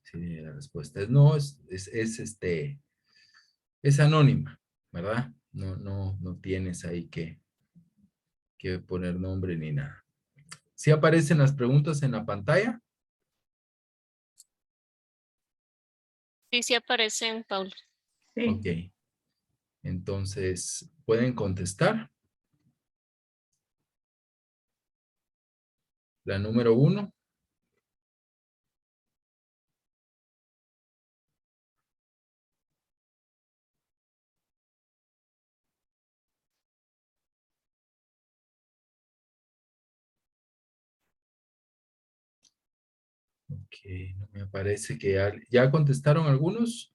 Si la respuesta es no, es anónima, ¿verdad? No tienes ahí que poner nombre ni nada. ¿Sí aparecen las preguntas en la pantalla? Sí, sí aparecen, Paulo. Sí. Ok. Entonces, ¿pueden contestar? La número 1. Ok, no me parece que ya contestaron algunos.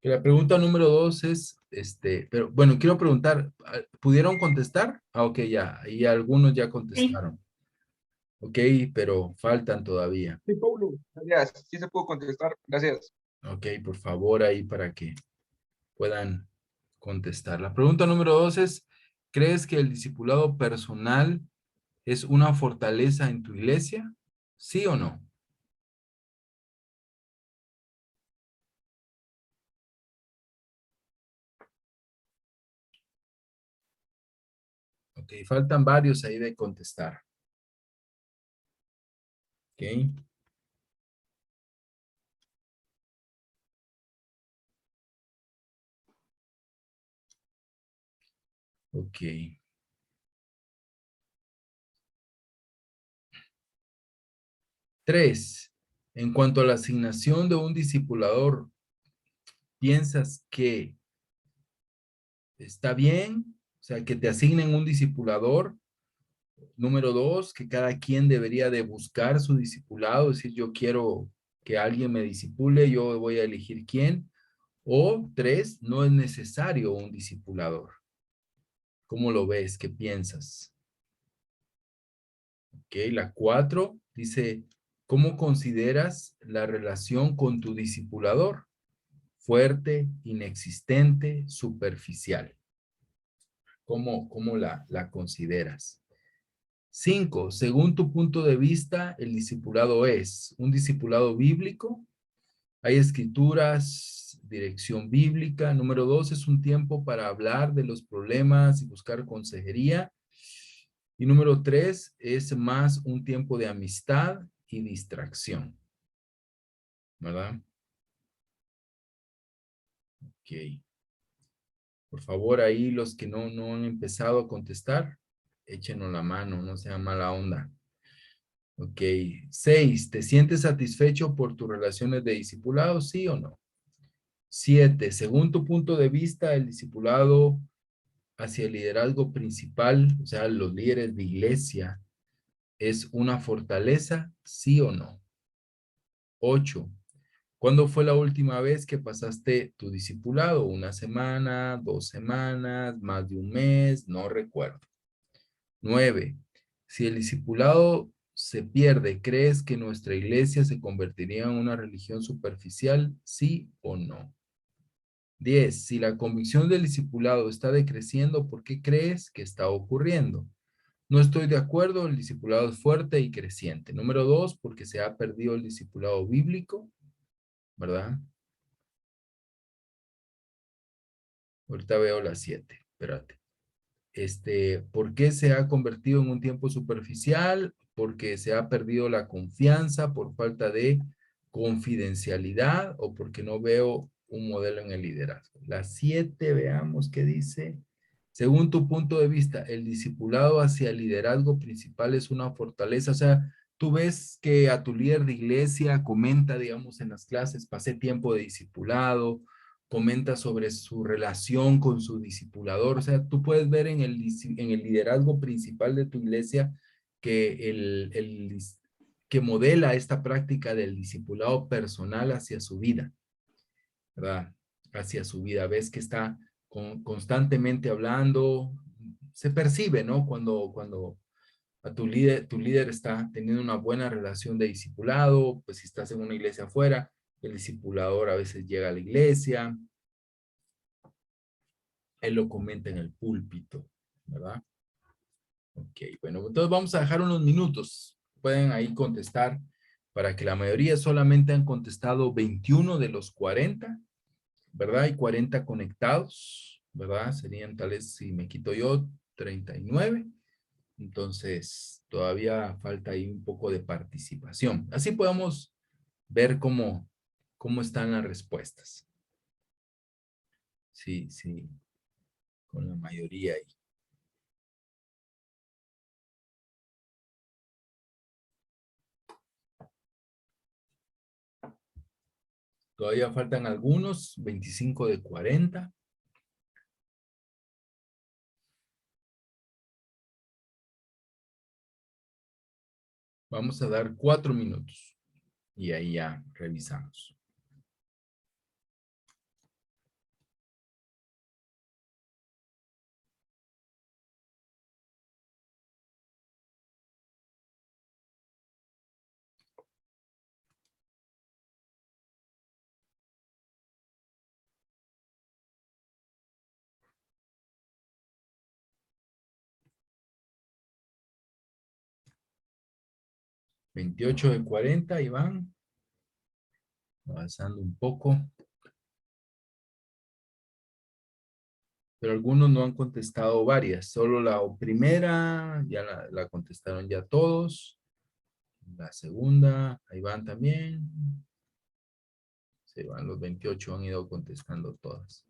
Que la pregunta número 2 es, pero bueno, quiero preguntar, ¿pudieron contestar? Ah, ok, ya, ahí algunos ya contestaron. Ok, pero faltan todavía. Sí, Pablo, gracias. Sí se pudo contestar. Gracias. Ok, por favor, ahí para que puedan contestar. La pregunta número 2 es, ¿crees que el discipulado personal es una fortaleza en tu iglesia? ¿Sí o no? Ok, faltan varios ahí de contestar. Ok. Ok. 3. En cuanto a la asignación de un discipulador, ¿piensas que está bien? O sea, que te asignen un discipulador. Número 2, que cada quien debería de buscar su discipulado, es decir, yo quiero que alguien me discipule, yo voy a elegir quién. O 3, no es necesario un discipulador. ¿Cómo lo ves? ¿Qué piensas? Ok, la 4 dice, ¿cómo consideras la relación con tu discipulador? Fuerte, inexistente, superficial. ¿Cómo la consideras? 5, según tu punto de vista, el discipulado es un discipulado bíblico. Hay escrituras, dirección bíblica. Número 2, es un tiempo para hablar de los problemas y buscar consejería. Y número 3, es más un tiempo de amistad y distracción. ¿Verdad? Ok. Por favor, ahí los que no han empezado a contestar, échenos la mano, no sea mala onda. Ok. 6, ¿te sientes satisfecho por tus relaciones de discipulado? ¿Sí o no? 7, según tu punto de vista, el discipulado hacia el liderazgo principal, o sea, los líderes de iglesia, ¿es una fortaleza? ¿Sí o no? 8, ¿cuándo fue la última vez que pasaste tu discipulado? ¿Una semana, 2 semanas, más de un mes? No recuerdo. 9, si el discipulado se pierde, ¿crees que nuestra iglesia se convertiría en una religión superficial? ¿Sí o no? 10, si la convicción del discipulado está decreciendo, ¿por qué crees que está ocurriendo? No estoy de acuerdo, el discipulado es fuerte y creciente. Número 2, porque se ha perdido el discipulado bíblico, ¿verdad? Ahorita veo las 7, espérate. ¿Por qué se ha convertido en un tiempo superficial? Porque se ha perdido la confianza por falta de confidencialidad o porque no veo un modelo en el liderazgo. Las 7, veamos qué dice. Según tu punto de vista, el discipulado hacia el liderazgo principal es una fortaleza. O sea, tú ves que a tu líder de iglesia comenta, digamos, en las clases, pasé tiempo de discipulado, comenta sobre su relación con su discipulador. O sea, tú puedes ver en el liderazgo principal de tu iglesia que que modela esta práctica del discipulado personal hacia su vida, ¿verdad? Hacia su vida. Ves que está constantemente hablando, se percibe, ¿no? Cuando a tu líder está teniendo una buena relación de discipulado, pues si estás en una iglesia afuera, el discipulador a veces llega a la iglesia, él lo comenta en el púlpito, ¿verdad? Ok, bueno, entonces vamos a dejar unos minutos. Pueden ahí contestar para que la mayoría solamente han contestado 21 de los 40, ¿verdad? Hay 40 conectados, ¿verdad? Serían tales, si me quito yo, 39. Entonces, todavía falta ahí un poco de participación. Así podemos ver cómo están las respuestas. Sí, con la mayoría ahí. Todavía faltan algunos, 25 de 40. Vamos a dar 4 minutos y ahí ya revisamos. $28 de 40, Iván. Avanzando un poco. Pero algunos no han contestado varias. Solo la primera, ya la contestaron ya todos. La segunda, ahí van también. Se van los 28, han ido contestando todas.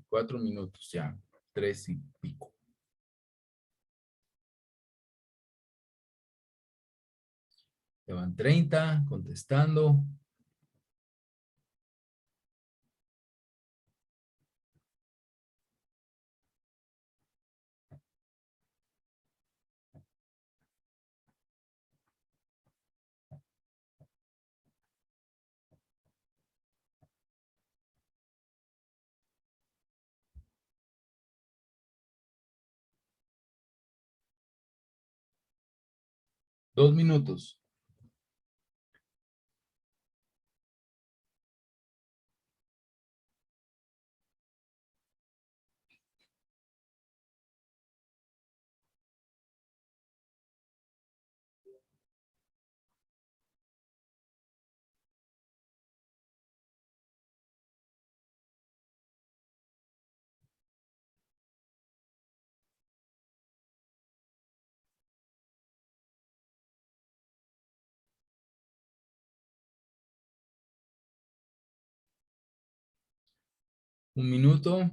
4 minutos ya, 3 y pico. Ya van 30 contestando. Dos minutos. Un minuto.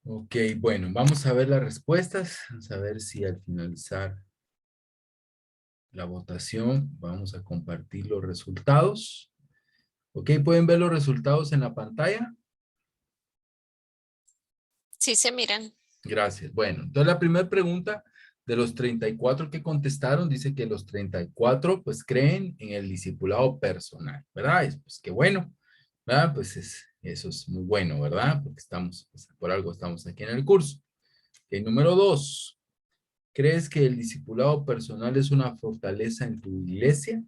Ok, bueno, vamos a ver las respuestas. Vamos a ver si al finalizar la votación vamos a compartir los resultados. Ok, ¿pueden ver los resultados en la pantalla? Sí se miran. Gracias. Bueno, entonces la primera pregunta de los 34 que contestaron dice que los 34 pues creen en el discipulado personal, ¿verdad? Pues qué bueno, ¿verdad? Pues eso es muy bueno, ¿verdad? Porque estamos, pues, por algo estamos aquí en el curso. Ok, número 2. ¿Crees que el discipulado personal es una fortaleza en tu iglesia?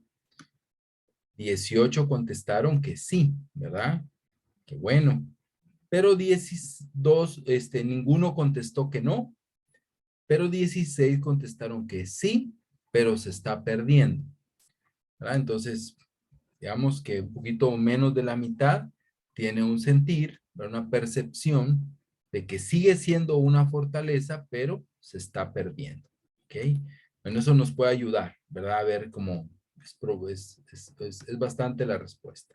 18 contestaron que sí, ¿verdad? Qué bueno. Pero 12, ninguno contestó que no. Pero 16 contestaron que sí, pero se está perdiendo, ¿verdad? Entonces, digamos que un poquito menos de la mitad tiene un sentir, una percepción de que sigue siendo una fortaleza, pero se está perdiendo, ¿ok? Bueno, eso nos puede ayudar, ¿verdad? A ver cómo es bastante la respuesta.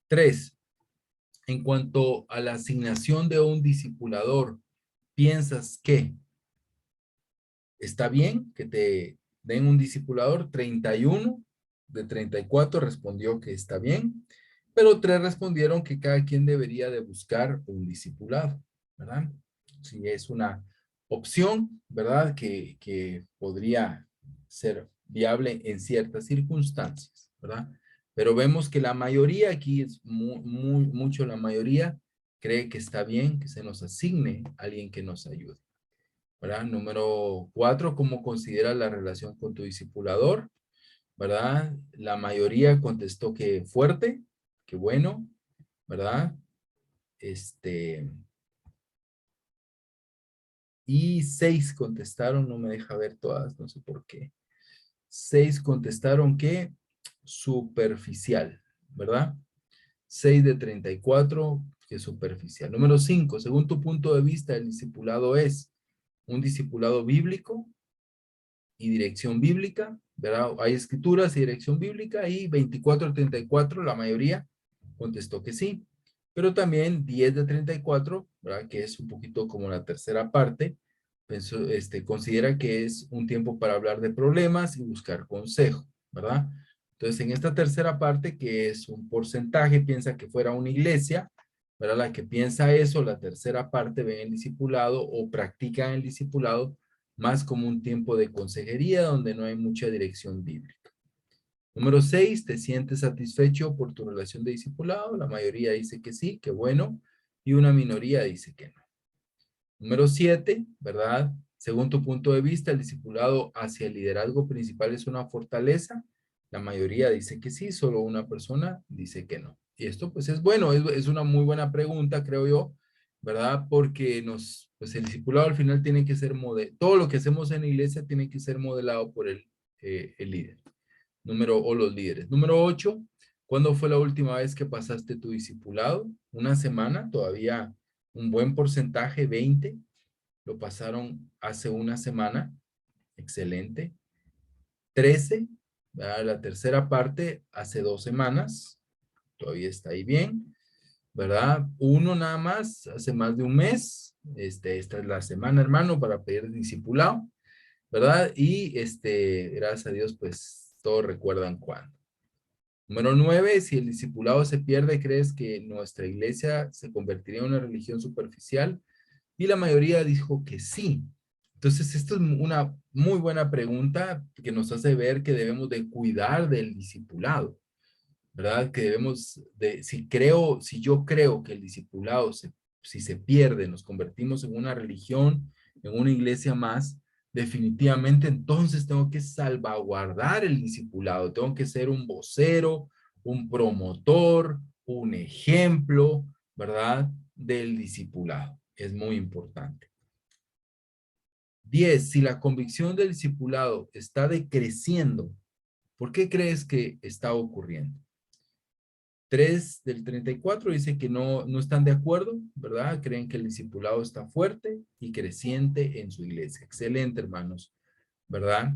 3. En cuanto a la asignación de un discipulador, ¿piensas que está bien que te den un discipulador? 31 de 34 respondió que está bien, pero 3 respondieron que cada quien debería de buscar un discipulado, ¿verdad? Si es una opción, ¿verdad? Que podría ser viable en ciertas circunstancias, ¿verdad? Pero vemos que la mayoría aquí es mucho la mayoría cree que está bien que se nos asigne alguien que nos ayude. ¿verdad? Número 4, ¿cómo consideras la relación con tu discipulador? ¿Verdad? La mayoría contestó que fuerte, que bueno, ¿verdad? Y 6 contestaron, no me deja ver todas, no sé por qué. 6 contestaron que superficial, ¿verdad? 6 de 34, que superficial. Número 5, según tu punto de vista, el discipulado es un discipulado bíblico y dirección bíblica, ¿verdad? Hay escrituras y dirección bíblica, y 24 de 34, la mayoría contestó que sí. Pero también 10 de 34, ¿verdad? Que es un poquito como la tercera parte, pensó, considera que es un tiempo para hablar de problemas y buscar consejo, ¿verdad? Entonces, en esta tercera parte, que es un porcentaje, piensa que fuera una iglesia, ¿verdad? La que piensa eso, la tercera parte ve el discipulado o practica el discipulado más como un tiempo de consejería donde no hay mucha dirección bíblica. Número 6, ¿te sientes satisfecho por tu relación de discipulado? La mayoría dice que sí, que bueno, y una minoría dice que no. Número 7, ¿verdad? Según tu punto de vista, el discipulado hacia el liderazgo principal es una fortaleza. La mayoría dice que sí, solo una persona dice que no. Y esto pues es bueno, es una muy buena pregunta, creo yo, ¿verdad? Porque pues el discipulado al final tiene que ser todo lo que hacemos en la iglesia tiene que ser modelado por el líder. O los líderes. Número 8, ¿cuándo fue la última vez que pasaste tu discipulado? Una semana, todavía un buen porcentaje, 20, lo pasaron hace una semana, excelente. 13, ¿verdad? La tercera parte, hace 2 semanas, todavía está ahí bien, ¿verdad? 1 nada más, hace más de un mes, esta es la semana, hermano, para pedir discipulado, ¿verdad? Y gracias a Dios, pues, todos recuerdan cuándo. Número 9, si el discipulado se pierde, ¿crees que nuestra iglesia se convertiría en una religión superficial? Y la mayoría dijo que sí. Entonces, esto es una muy buena pregunta que nos hace ver que debemos de cuidar del discipulado, ¿verdad? Que debemos de, si yo creo que el discipulado, si se pierde, nos convertimos en una religión, en una iglesia más, definitivamente entonces tengo que salvaguardar el discipulado, tengo que ser un vocero, un promotor, un ejemplo, ¿verdad? Del discipulado. Es muy importante. 10. Si la convicción del discipulado está decreciendo, ¿por qué crees que está ocurriendo? 3 del 34 dice que no están de acuerdo, ¿verdad? Creen que el discipulado está fuerte y creciente en su iglesia. Excelente, hermanos, ¿verdad?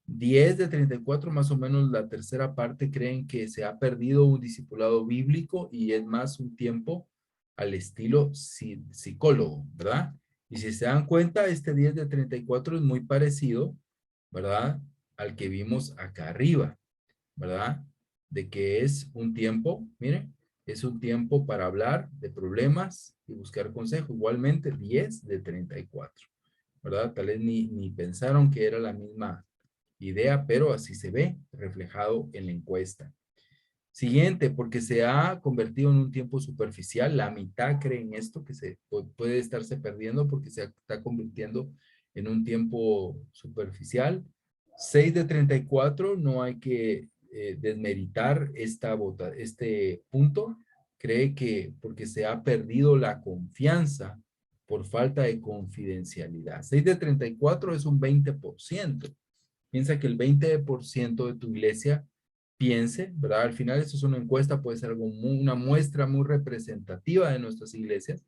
10 de 34, más o menos la tercera parte, creen que se ha perdido un discipulado bíblico y es más un tiempo al estilo psicólogo, ¿verdad? Y si se dan cuenta, este 10 de 34 es muy parecido, ¿verdad? Al que vimos acá arriba, ¿verdad? De que es un tiempo, miren, es un tiempo para hablar de problemas y buscar consejo. Igualmente 10 de 34, ¿verdad? Tal vez ni pensaron que era la misma idea, pero así se ve reflejado en la encuesta. Siguiente, porque se ha convertido en un tiempo superficial. La mitad creen esto, que se puede estarse perdiendo porque se está convirtiendo en un tiempo superficial. 6 de 34, no hay que desmeritar este punto. Cree que porque se ha perdido la confianza por falta de confidencialidad. 6 de 34 es un 20%. Piensa que el 20% de tu iglesia piense, ¿verdad? Al final esto es una encuesta, puede ser una muestra muy representativa de nuestras iglesias,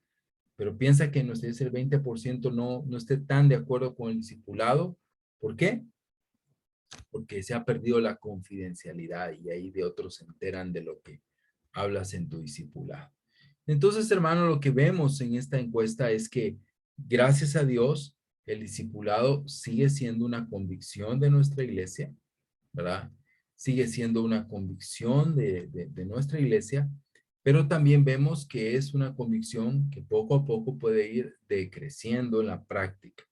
pero piensa que nuestra iglesia el 20% no esté tan de acuerdo con el discipulado. ¿Por qué? Porque se ha perdido la confidencialidad y ahí de otros se enteran de lo que hablas en tu discipulado. Entonces, hermano, lo que vemos en esta encuesta es que, gracias a Dios, el discipulado sigue siendo una convicción de nuestra iglesia, ¿verdad? Sigue siendo una convicción de nuestra iglesia, pero también vemos que es una convicción que poco a poco puede ir decreciendo en la práctica.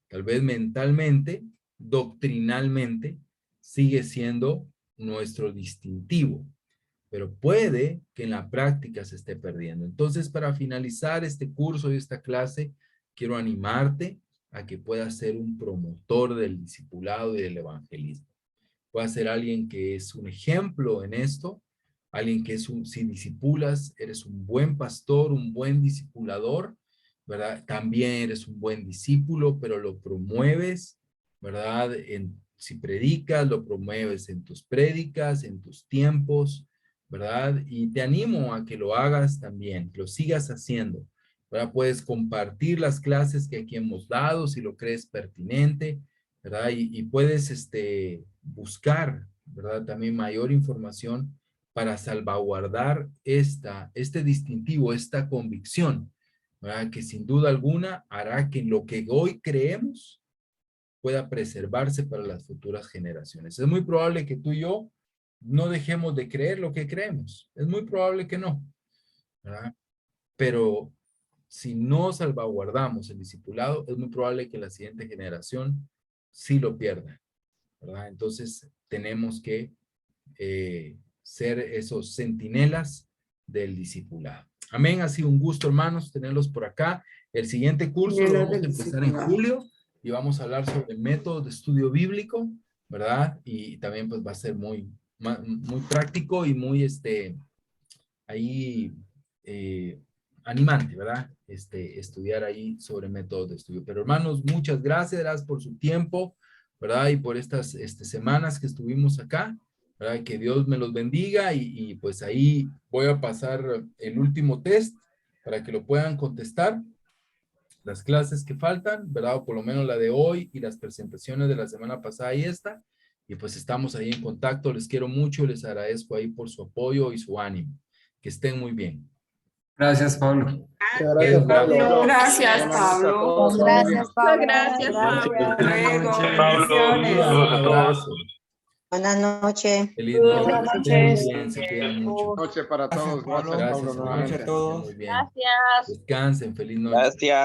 Tal vez mentalmente, doctrinalmente, sigue siendo nuestro distintivo, pero puede que en la práctica se esté perdiendo. Entonces, para finalizar este curso y esta clase, quiero animarte a que pueda ser un promotor del discipulado y del evangelismo. Pueda ser alguien que es un ejemplo en esto, alguien que es si discipulas, eres un buen pastor, un buen discipulador, ¿verdad? También eres un buen discípulo, pero lo promueves, ¿verdad? Si predicas, lo promueves en tus prédicas, en tus tiempos, ¿verdad? Y te animo a que lo hagas también, que lo sigas haciendo, ¿verdad? Puedes compartir las clases que aquí hemos dado, si lo crees pertinente, ¿verdad? Y puedes buscar, ¿verdad? También mayor información para salvaguardar este distintivo, esta convicción, ¿verdad? Que sin duda alguna hará que lo que hoy creemos pueda preservarse para las futuras generaciones. Es muy probable que tú y yo no dejemos de creer lo que creemos. Es muy probable que no, ¿verdad? Pero si no salvaguardamos el discipulado, es muy probable que la siguiente generación sí lo pierda, ¿verdad? Entonces tenemos que ser esos centinelas del discipulado. Amén, ha sido un gusto, hermanos, tenerlos por acá. El siguiente curso lo vamos a empezar en julio y vamos a hablar sobre métodos de estudio bíblico, ¿verdad? Y también pues va a ser muy práctico y muy animante, ¿verdad? Estudiar ahí sobre métodos de estudio. Pero hermanos, muchas gracias por su tiempo, ¿verdad? Y por estas semanas que estuvimos acá, ¿verdad? Que Dios me los bendiga y pues ahí voy a pasar el último test para que lo puedan contestar. Las clases que faltan, ¿verdad? O por lo menos la de hoy y las presentaciones de la semana pasada y esta. Y pues estamos ahí en contacto. Les quiero mucho, les agradezco ahí por su apoyo y su ánimo. Que estén muy bien. Gracias, Pablo. Gracias, Pablo. Gracias, Pablo. Gracias, Pablo. Gracias, Pablo. Hasta luego. Un Bendiciones. abrazo. Buenas noches. Feliz noche. Buenas Que estén muy noches. bien, se cuidan mucho. Noche para todos. Gracias, Gracias, Pablo. hermanos, nuevamente. que estén muy bien. Gracias. Descansen, feliz noche. Gracias.